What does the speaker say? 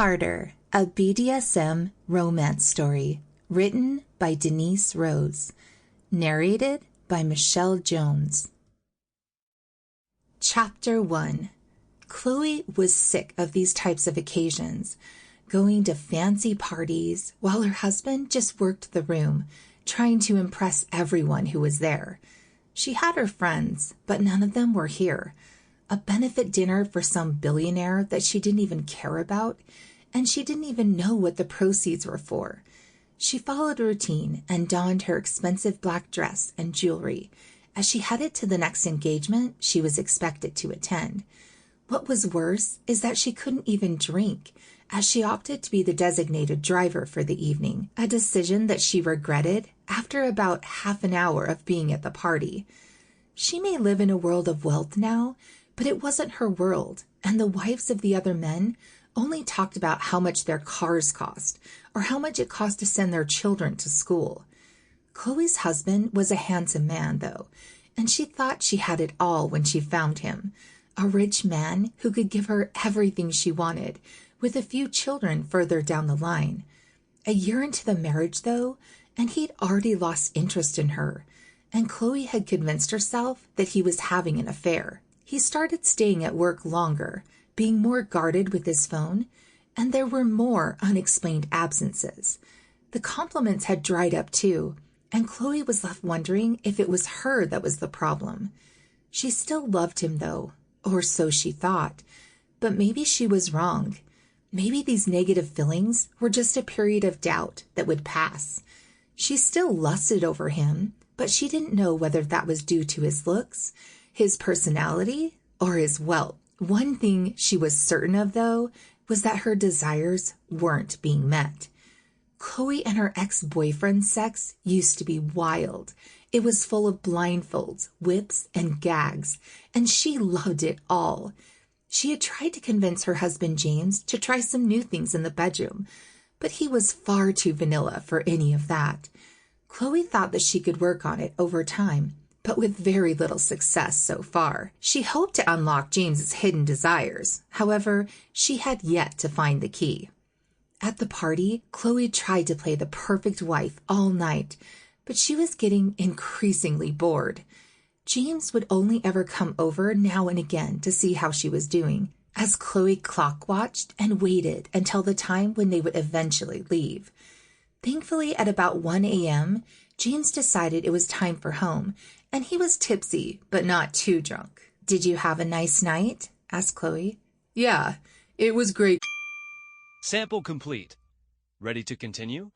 Two-Parter, a BDSM romance story, written by Denisse Rose, narrated by Michelle Jones. Chapter 1. Chloe was sick of these types of occasions, going to fancy parties while her husband just worked the room, trying to impress everyone who was there. She had her friends, but none of them were here. A benefit dinner for some billionaire that she didn't even care about, and she didn't even know what the proceeds were for. She followed a routine and donned her expensive black dress and jewelry as she headed to the next engagement she was expected to attend. What was worse is that she couldn't even drink, as she opted to be the designated driver for the evening, a decision that she regretted after about half an hour of being at the party. She may live in a world of wealth now, but it wasn't her world, and the wives of the other men only talked about how much their cars cost, or how much it cost to send their children to school. Chloe's husband was a handsome man, though, and she thought she had it all when she found him. A rich man who could give her everything she wanted, with a few children further down the line. A year into the marriage, though, and he'd already lost interest in her, and Chloe had convinced herself that he was having an affair. He started staying at work longer, being more guarded with his phone, and there were more unexplained absences. The compliments had dried up too, and Chloe was left wondering if it was her that was the problem. She still loved him, though, or so she thought, but maybe she was wrong. Maybe these negative feelings were just a period of doubt that would pass. She still lusted over him, but she didn't know whether that was due to his looks, his personality, or his wealth. One thing she was certain of, though, was that her desires weren't being met. Chloe and her ex-boyfriend's sex used to be wild. It was full of blindfolds, whips, and gags, and she loved it all. She had tried to convince her husband James to try some new things in the bedroom, but he was far too vanilla for any of that. Chloe thought that she could work on it over time, but with very little success so far. She hoped to unlock James's hidden desires. However, she had yet to find the key. At the party, Chloe tried to play the perfect wife all night, but she was getting increasingly bored. James would only ever come over now and again to see how she was doing, as Chloe clock-watched and waited until the time when they would eventually leave. Thankfully, at about 1 a.m., James decided it was time for home, and he was tipsy, but not too drunk. "Did you have a nice night?" asked Chloe. "Yeah, it was great." Sample complete. Ready to continue?